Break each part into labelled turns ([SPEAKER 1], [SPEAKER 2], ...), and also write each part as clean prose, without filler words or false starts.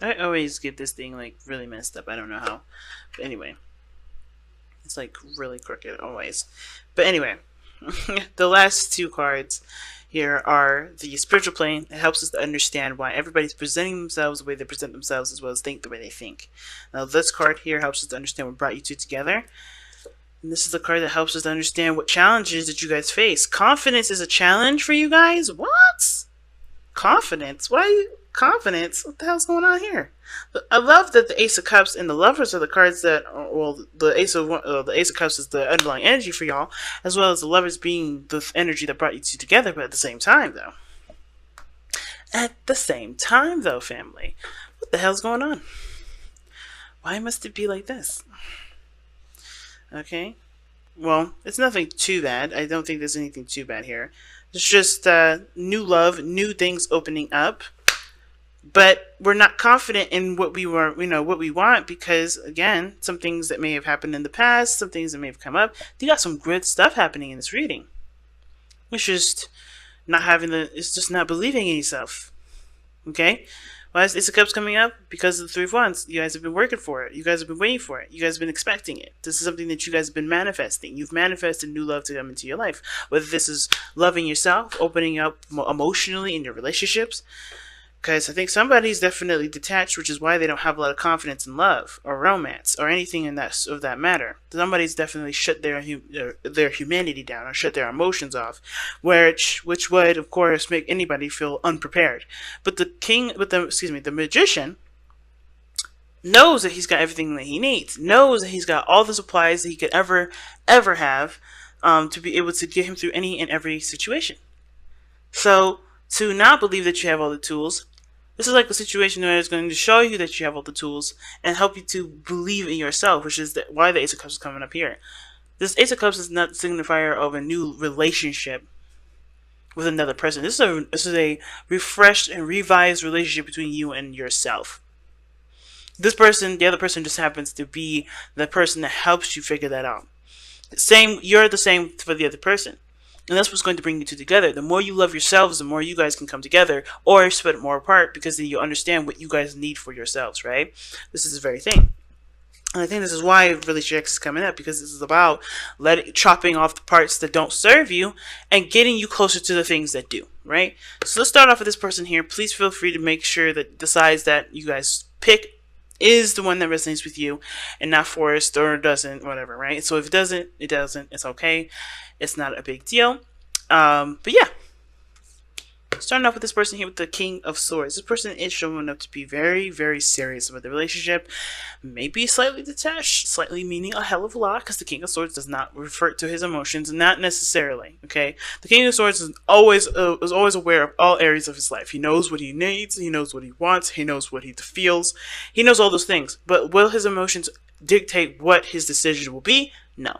[SPEAKER 1] I always get this thing like really messed up. I don't know how. But anyway, it's like really crooked always. But anyway, the last two cards here are the spiritual plane. It helps us to understand why everybody's presenting themselves the way they present themselves, as well as think the way they think. Now, this card here helps us to understand what brought you two together. And this is the card that helps us to understand what challenges that you guys face. Confidence is a challenge for you guys? What? Confidence? What are you? Confidence? What the hell's going on here? I love that the Ace of Cups and the Lovers are the cards that, well, the Ace of Cups is the underlying energy for y'all, as well as the Lovers being the energy that brought you two together. But at the same time, family, what the hell's going on? Why must it be like this? Okay, well, it's nothing too bad. I don't think there's anything too bad here. It's just new love, new things opening up. But we're not confident in what we what we want, because again, some things that may have happened in the past, some things that may have come up. You got some good stuff happening in this reading. It's just it's just not believing in yourself. Okay? Why is Ace of Cups coming up? Because of the Three of Wands. You guys have been working for it. You guys have been waiting for it. You guys have been expecting it. This is something that you guys have been manifesting. You've manifested new love to come into your life. Whether this is loving yourself, opening up emotionally in your relationships. Because I think somebody's definitely detached, which is why they don't have a lot of confidence in love or romance or anything of that matter. Somebody's definitely shut their humanity down or shut their emotions off, which would of course make anybody feel unprepared. But the magician knows that he's got everything that he needs. Knows that he's got all the supplies that he could ever have to be able to get him through any and every situation. So to not believe that you have all the tools. This is like a situation where it's going to show you that you have all the tools and help you to believe in yourself, which is why the Ace of Cups is coming up here. This Ace of Cups is not the signifier of a new relationship with another person. This is a refreshed and revised relationship between you and yourself. This person, the other person, just happens to be the person that helps you figure that out. You're the same for the other person. And that's what's going to bring you two together. The more you love yourselves, the more you guys can come together or split more apart, because then you understand what you guys need for yourselves, right? This is the very thing. And I think this is why Relationship X is coming up, because this is about chopping off the parts that don't serve you and getting you closer to the things that do, right? So let's start off with this person here. Please feel free to make sure that the size that you guys pick is the one that resonates with you and not forced or doesn't, whatever, right? So if it doesn't, it doesn't. It's okay. It's not a big deal. But yeah. Starting off with this person here with the King of Swords. This person is showing up to be very, very serious about the relationship. Maybe slightly detached, slightly meaning a hell of a lot, because the King of Swords does not refer to his emotions, not necessarily, okay? The King of Swords is always aware of all areas of his life. He knows what he needs, he knows what he wants, he knows what he feels, he knows all those things. But will his emotions dictate what his decision will be? No.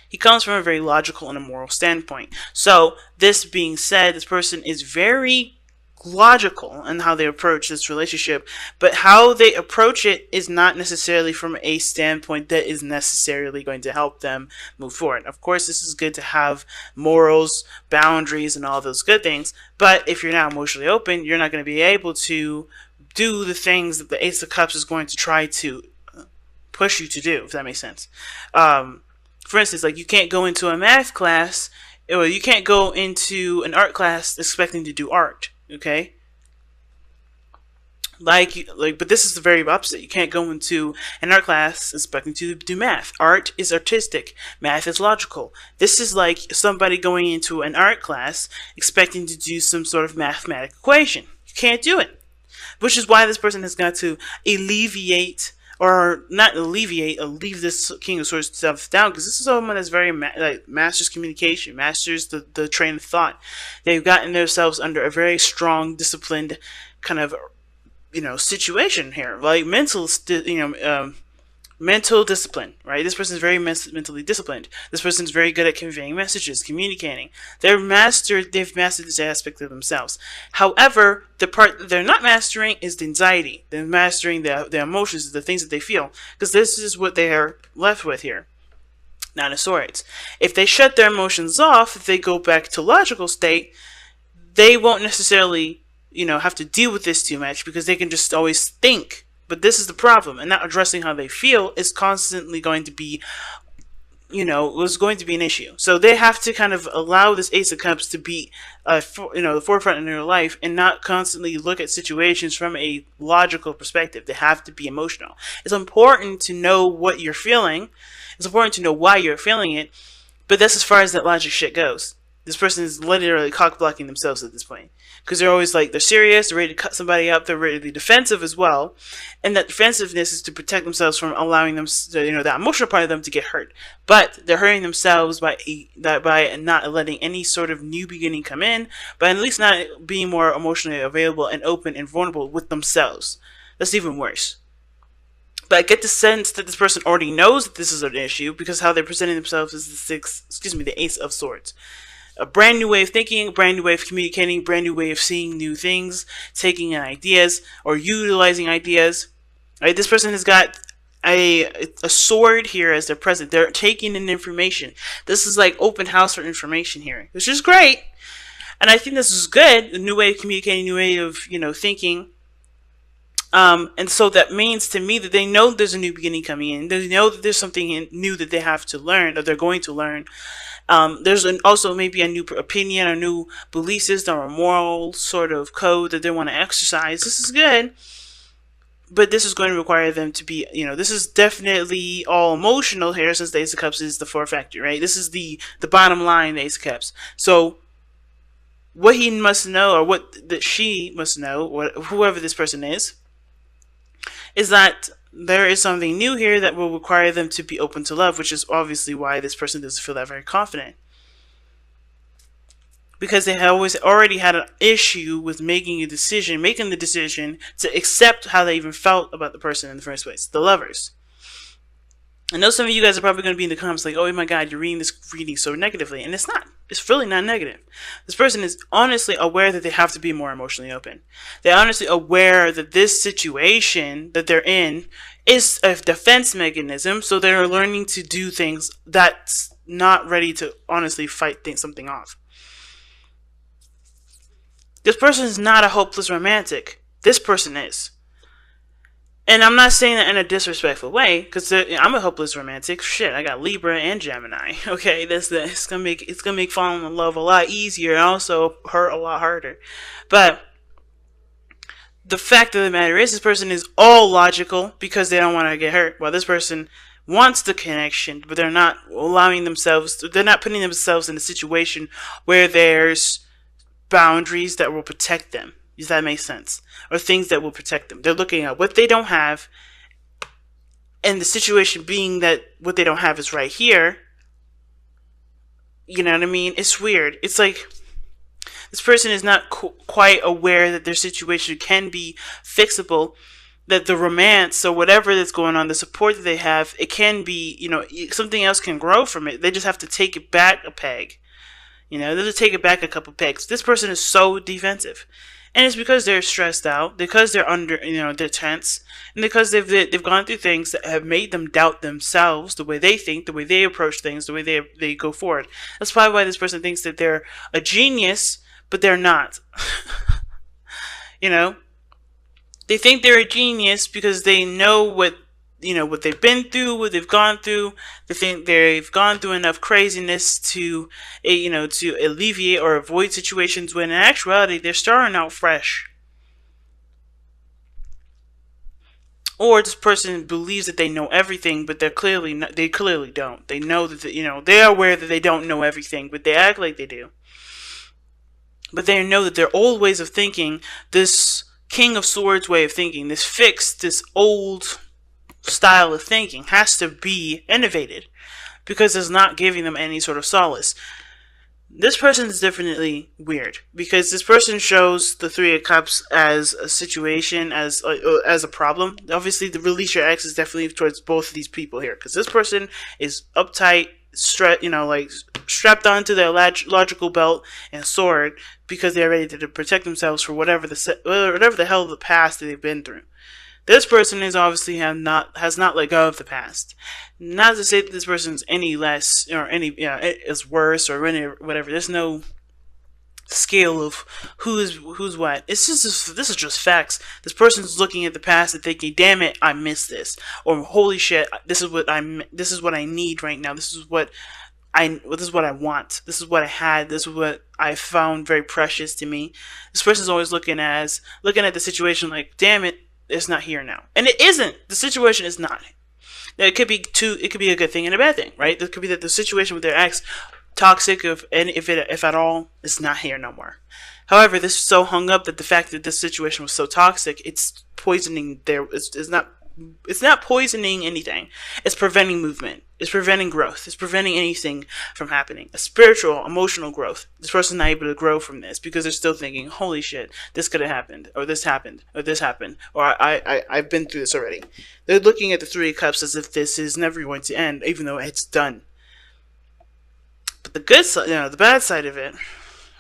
[SPEAKER 1] He comes from a very logical and a moral standpoint. So, this being said, this person is very logical in how they approach this relationship, but how they approach it is not necessarily from a standpoint that is necessarily going to help them move forward. Of course, this is good to have morals, boundaries, and all those good things, but if you're not emotionally open, you're not going to be able to do the things that the Ace of Cups is going to try to push you to do, if that makes sense. For instance, like you can't go into a math class, or you can't go into an art class expecting to do art, okay? But this is the very opposite. You can't go into an art class expecting to do math. Art is artistic. Math is logical. This is like somebody going into an art class expecting to do some sort of mathematical equation. You can't do it. Which is why this person has got to leave this King of Swords stuff down, because this is someone that's very masters communication, masters the train of thought. They've gotten themselves under a very strong, disciplined kind of situation here, like mental discipline, right? This person is very mentally disciplined. This person is very good at conveying messages, communicating. They've mastered this aspect of themselves. However, the part that they're not mastering is the anxiety. They're mastering the emotions, the things that they feel, because this is what they are left with here. Nine of Swords. If they shut their emotions off, if they go back to logical state, they won't necessarily have to deal with this too much because they can just always think. But this is the problem, and not addressing how they feel is constantly going to be, was going to be an issue. So they have to kind of allow this Ace of Cups to be, the forefront in their life, and not constantly look at situations from a logical perspective. They have to be emotional. It's important to know what you're feeling. It's important to know why you're feeling it, but that's as far as that logic shit goes. This person is literally cock blocking themselves at this point. Because they're always like, they're serious, they're ready to cut somebody up, they're ready to be defensive as well. And that defensiveness is to protect themselves from allowing them, that emotional part of them to get hurt. But they're hurting themselves by not letting any sort of new beginning come in, but at least not being more emotionally available and open and vulnerable with themselves. That's even worse. But I get the sense that this person already knows that this is an issue because how they're presenting themselves is the Ace of Swords. A brand new way of thinking, a brand new way of communicating, a brand new way of seeing new things, taking in ideas or utilizing ideas. Right? This person has got a sword here as their present. They're taking in information. This is like open house for information here, which is great. And I think this is good. A new way of communicating, a new way of thinking. And so that means to me that they know there's a new beginning coming in. They know that there's something new that they have to learn, or they're going to learn. There's also maybe a new opinion, a new belief system, or moral sort of code that they want to exercise. This is good, but this is going to require them to be, this is definitely all emotional here, since the Ace of Cups is the fourth factor, right? This is the bottom line, the Ace of Cups. So what he must know, or what that she must know, whoever this person is that there is something new here that will require them to be open to love, which is obviously why this person doesn't feel that very confident. Because they have already had an issue with making the decision to accept how they even felt about the person in the first place, the lovers. I know some of you guys are probably going to be in the comments like, oh my god, you're reading this reading so negatively. And it's not. It's really not negative. This person is honestly aware that they have to be more emotionally open. They're honestly aware that this situation that they're in is a defense mechanism, so they're learning to do things that's not ready to honestly fight something off. This person is not a hopeless romantic. This person is. And I'm not saying that in a disrespectful way, because I'm a hopeless romantic. Shit, I got Libra and Gemini. Okay, it's gonna make falling in love a lot easier, and also hurt a lot harder. But the fact of the matter is, this person is all logical because they don't want to get hurt, while this person wants the connection, but they're not they're not putting themselves in a situation where there's boundaries that will protect them. Does that make sense? Or things that will protect them. They're looking at what they don't have, and the situation being that what they don't have is right here. You know what I mean? It's weird. It's like this person is not quite aware that their situation can be fixable, that the romance or whatever that's going on, the support that they have, it can be, something else can grow from it. They just have to take it back a peg. They have to take it back a couple pegs. This person is so defensive. And it's because they're stressed out, because they're under, they're tense, and because they've gone through things that have made them doubt themselves, the way they think, the way they approach things, the way they go forward. That's probably why this person thinks that they're a genius, but they're not. They think they're a genius because they know what they've been through, what they've gone through. They think they've gone through enough craziness to alleviate or avoid situations, when in actuality they're starting out fresh. Or this person believes that they know everything, but they clearly don't. They know that they're aware that they don't know everything, but they act like they do. But they know that their old ways of thinking, this King of Swords way of thinking, this fixed, this old style of thinking, has to be innovated, because it's not giving them any sort of solace. This person is definitely weird, because this person shows the Three of Cups as a situation, as a problem. Obviously, the release your ex is definitely towards both of these people here, because this person is uptight, strapped onto their logical belt and sword, because they're ready to protect themselves for whatever the hell of the past that they've been through. This person is obviously has not let go of the past. Not to say that this person's any less or any is worse or whatever. There's no scale of who's what. This is just facts. This person's looking at the past and thinking, "Damn it, I missed this," or "Holy shit, this is what I need right now. This is what I want. This is what I had. This is what I found very precious to me." This person's always looking at the situation like, "Damn it, it's not here now," and it isn't. The situation is not. It could be a good thing and a bad thing, right? It could be that the situation with their ex, toxic, if at all, is not here no more. However, this is so hung up that the fact that this situation was so toxic, it's poisoning it's not poisoning anything. It's preventing movement. It's preventing growth. It's preventing anything from happening. A spiritual, emotional growth. This person's not able to grow from this because they're still thinking, "Holy shit, this could have happened, or this happened, or this happened, or I've been through this already." They're looking at the Three of Cups as if this is never going to end, even though it's done. But the good side, the bad side of it,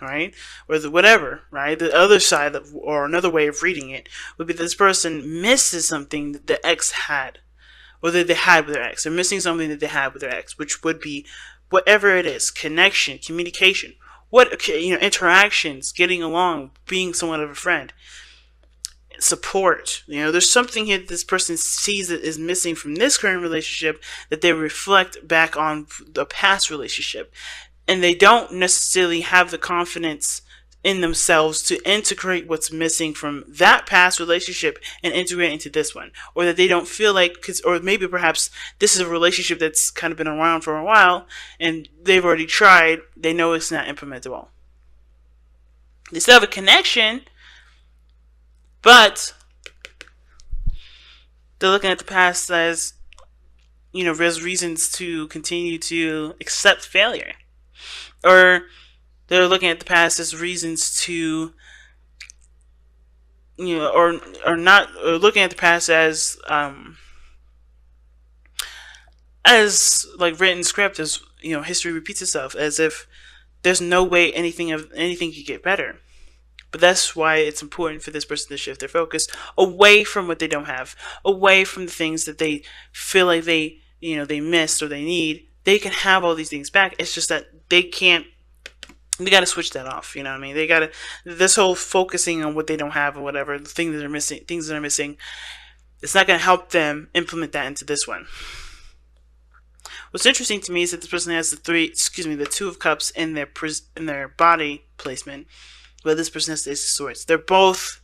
[SPEAKER 1] right, or the whatever, right, the other side or another way of reading it would be that this person misses something that the ex had, or that they had with their ex. They're missing something that they had with their ex, which would be whatever it is: connection, communication, interactions, getting along, being somewhat of a friend, support. There's something here that this person sees that is missing from this current relationship that they reflect back on the past relationship. And they don't necessarily have the confidence in themselves to integrate what's missing from that past relationship and integrate into this one. Or that they don't feel like, or maybe perhaps this is a relationship that's kind of been around for a while and they've already tried, they know it's not implementable. They still have a connection, but they're looking at the past as, there's reasons to continue to accept failure. Or they're looking at the past as reasons to, or looking at the past as like written script, as history repeats itself, as if there's no way anything could get better. But that's why it's important for this person to shift their focus away from what they don't have, away from the things that they feel like they missed or they need. They can have all these things back. It's just that they got to switch that off. You know what I mean? They got to, this whole focusing on what they don't have or whatever, the things that are missing, it's not going to help them implement that into this one. What's interesting to me is that this person has the Two of Cups in their body placement, but this person has the Ace of Swords. They're both,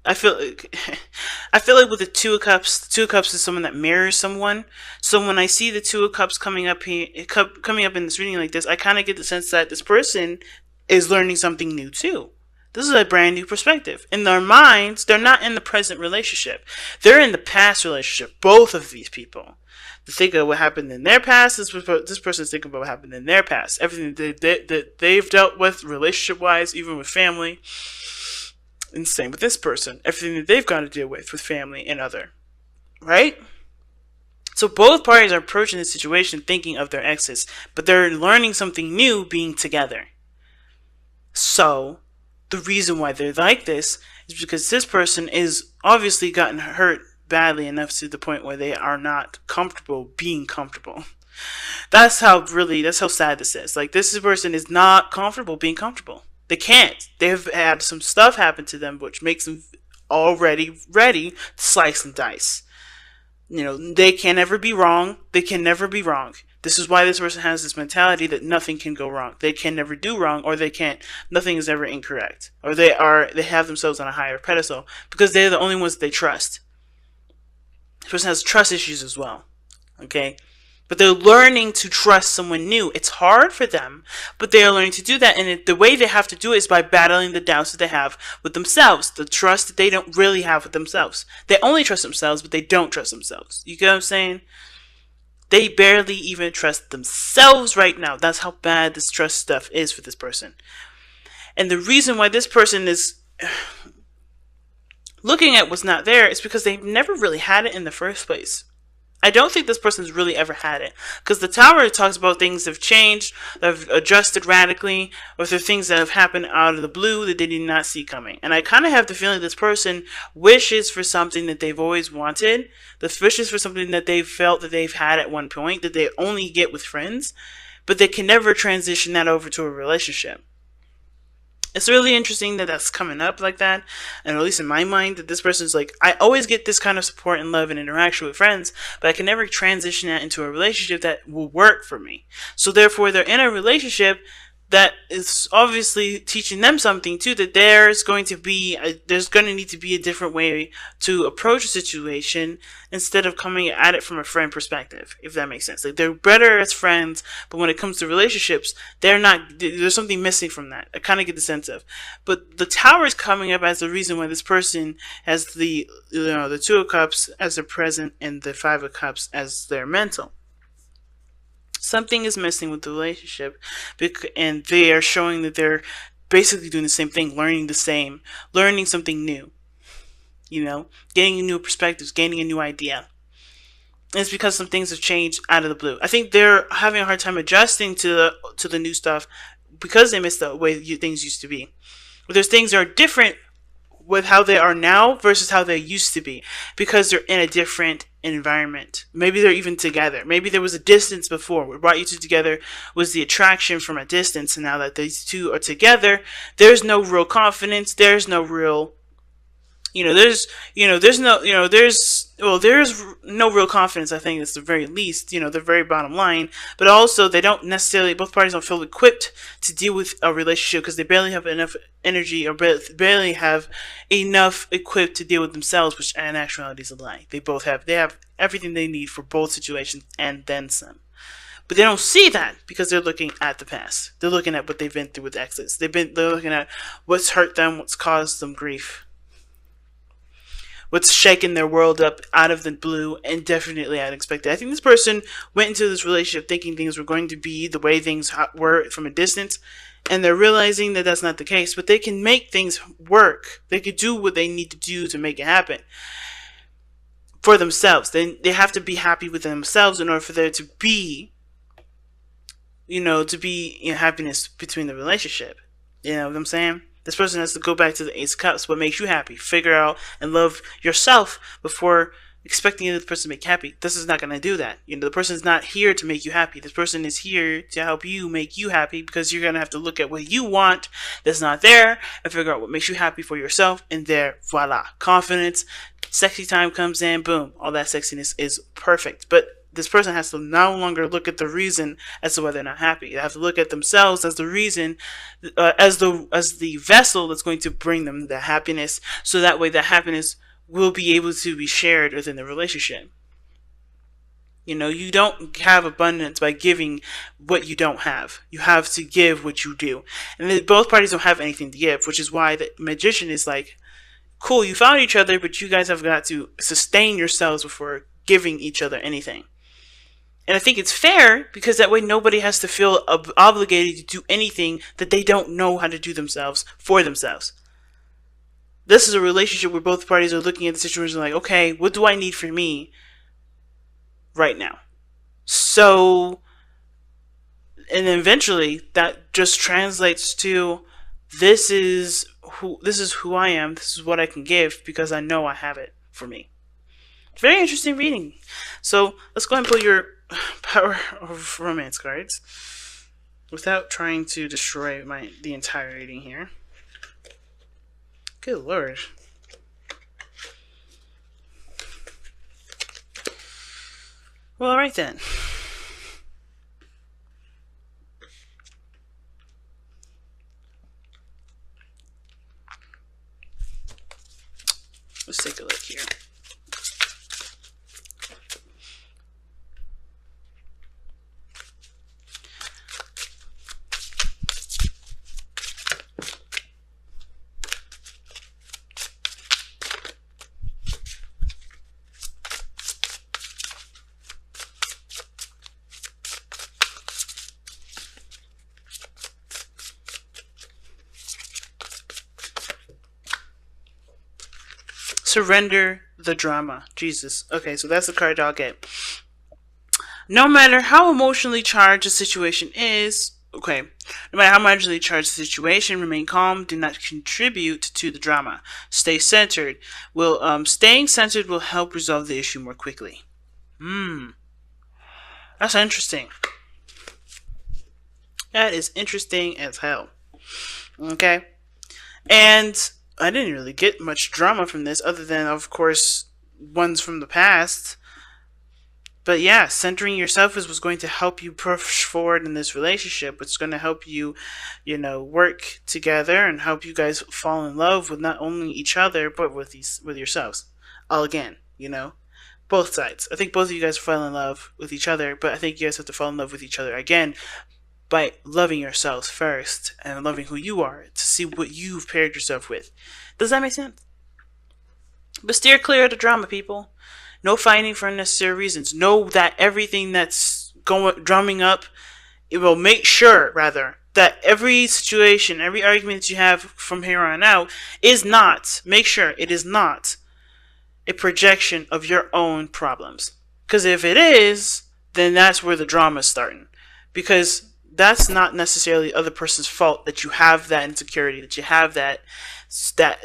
[SPEAKER 1] I feel like with the Two of Cups is someone that mirrors someone. So when I see the Two of Cups coming up in this reading like this, I kind of get the sense that this person is learning something new too. This is a brand new perspective. In their minds, they're not in the present relationship. They're in the past relationship. Both of these people. To think of what happened in their past, this person's thinking about what happened in their past. Everything that they've dealt with relationship-wise, even with family. And same with this person. Everything that they've got to deal with family and other. Right? So both parties are approaching the situation thinking of their exes. But they're learning something new being together. So, the reason why they're like this is because this person is obviously gotten hurt badly enough to the point where they are not comfortable being comfortable. That's how sad this is. Like, this person is not comfortable being comfortable. They can't. They've had some stuff happen to them which makes them already ready to slice and dice. They can never be wrong. They can never be wrong. This is why this person has this mentality that nothing can go wrong. They can never do wrong, or nothing is ever incorrect. Or they have themselves on a higher pedestal because they're the only ones that they trust. This person has trust issues as well. Okay? But they're learning to trust someone new. It's hard for them, but they are learning to do that. And the way they have to do it is by battling the doubts that they have with themselves. The trust that they don't really have with themselves. They only trust themselves, but they don't trust themselves. You get what I'm saying? They barely even trust themselves right now. That's how bad this trust stuff is for this person. And the reason why this person is looking at what's not there is because they've never really had it in the first place. I don't think this person's really ever had it. Because the Tower talks about things that have changed, that have adjusted radically, or there are things that have happened out of the blue that they did not see coming. And I kind of have the feeling this person wishes for something that they've always wanted. This wishes for something that they've felt that they've had at one point, that they only get with friends. But they can never transition that over to a relationship. It's really interesting that that's coming up like that, and at least in my mind, that this person's like, I always get this kind of support and love and interaction with friends, but I can never transition that into a relationship that will work for me. So therefore, they're in a relationship that is obviously teaching them something too, that there's going to need to be a different way to approach a situation instead of coming at it from a friend perspective, if that makes sense. Like, they're better as friends, but when it comes to relationships, they're not. There's something missing from that. I kind of get the sense of, but the Tower is coming up as the reason why this person has the Two of Cups as their present and the Five of Cups as their mental. Something is missing with the relationship, and they are showing that they're basically doing the same thing, learning something new, gaining new perspectives, gaining a new idea. And it's because some things have changed out of the blue. I think they're having a hard time adjusting to the new stuff because they miss the way things used to be. But there's things that are different with how they are now versus how they used to be, because they're in a different environment. Maybe they're even together. Maybe there was a distance before. What brought you two together was the attraction from a distance, and now that these two are together, there's no real confidence. There's no real there's no real confidence. I think it's the very least, the very bottom line. But also, both parties don't feel equipped to deal with a relationship because they barely have enough energy, or barely have enough equipped to deal with themselves, which in actuality is a lie. They have everything they need for both situations and then some. But they don't see that because they're looking at the past. They're looking at what they've been through with exes. They're looking at what's hurt them, what's caused them grief, what's shaking their world up out of the blue and definitely unexpected. I think this person went into this relationship thinking things were going to be the way things were from a distance, and they're realizing that that's not the case. But they can make things work. They can do what they need to do to make it happen for themselves. They have to be happy with themselves in order for there to be, happiness between the relationship. You know what I'm saying? This person has to go back to the Ace of Cups. What makes you happy? Figure out and love yourself before expecting the other person to make you happy. This is not going to do that. The person is not here to make you happy. This person is here to help you make you happy, because you're going to have to look at what you want that's not there and figure out what makes you happy for yourself. And there, voila, confidence, sexy time comes in, boom, all that sexiness is perfect. But this person has to no longer look at the reason as to why they're not happy. They have to look at themselves as the reason, as the vessel that's going to bring them the happiness, so that way that happiness will be able to be shared within the relationship. You don't have abundance by giving what you don't have. You have to give what you do. And both parties don't have anything to give, which is why the magician is like, cool, you found each other, but you guys have got to sustain yourselves before giving each other anything. And I think it's fair, because that way nobody has to feel obligated to do anything that they don't know how to do themselves for themselves. This is a relationship where both parties are looking at the situation like, okay, what do I need for me right now? So, and eventually that just translates to, this is who I am, this is what I can give, because I know I have it for me. Very interesting reading. So let's go ahead and pull your Power of Romance cards without trying to destroy the entire reading here. Good lord. Well, alright then. Let's take a look here. Surrender the drama. Jesus. Okay, so that's the card I'll get. No matter how emotionally charged a situation is, no matter how emotionally charged the situation, remain calm. Do not contribute to the drama. Stay centered. Staying centered will help resolve the issue more quickly. That's interesting. That is interesting as hell. Okay? And I didn't really get much drama from this, other than, of course, ones from the past. But yeah, centering yourself is what's going to help you push forward in this relationship. It's going to help you, work together and help you guys fall in love with not only each other but with yourselves. All again, both sides. I think both of you guys fall in love with each other, but I think you guys have to fall in love with each other again by loving yourselves first and loving who you are to see what you've paired yourself with. Does that make sense? But steer clear of the drama, people. No fighting for unnecessary reasons. Know that everything that's going drumming up, it will make sure, rather, that every situation, every argument that you have from here on out is not, make sure it is not a projection of your own problems. Because if it is, then that's where the drama is starting. Because that's not necessarily the other person's fault that you have that insecurity, that you have that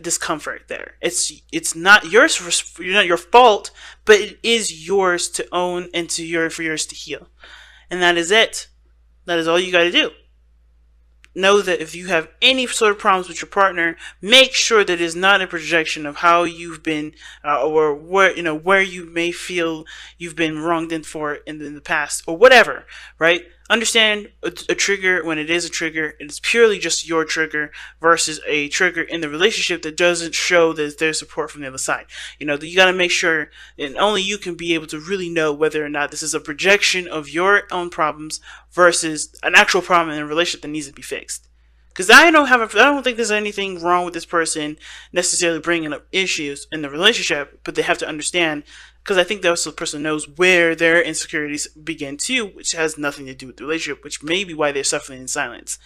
[SPEAKER 1] discomfort there. It's not yours, not your fault, but it is yours to own and for yours to heal. And that is it. That is all you got to do. Know that if you have any sort of problems with your partner, make sure that it is not a projection of how you've been, or where you may feel you've been wronged in the past, or whatever. Right? Understand a trigger when it is a trigger. It's purely just your trigger versus a trigger in the relationship that doesn't show that there's support from the other side. You got to make sure, and only you can be able to really know whether or not this is a projection of your own problems versus an actual problem in a relationship that needs to be fixed. Because I don't think there's anything wrong with this person necessarily bringing up issues in the relationship, but they have to understand, because I think that also the person knows where their insecurities begin too, which has nothing to do with the relationship, which may be why they're suffering in silence.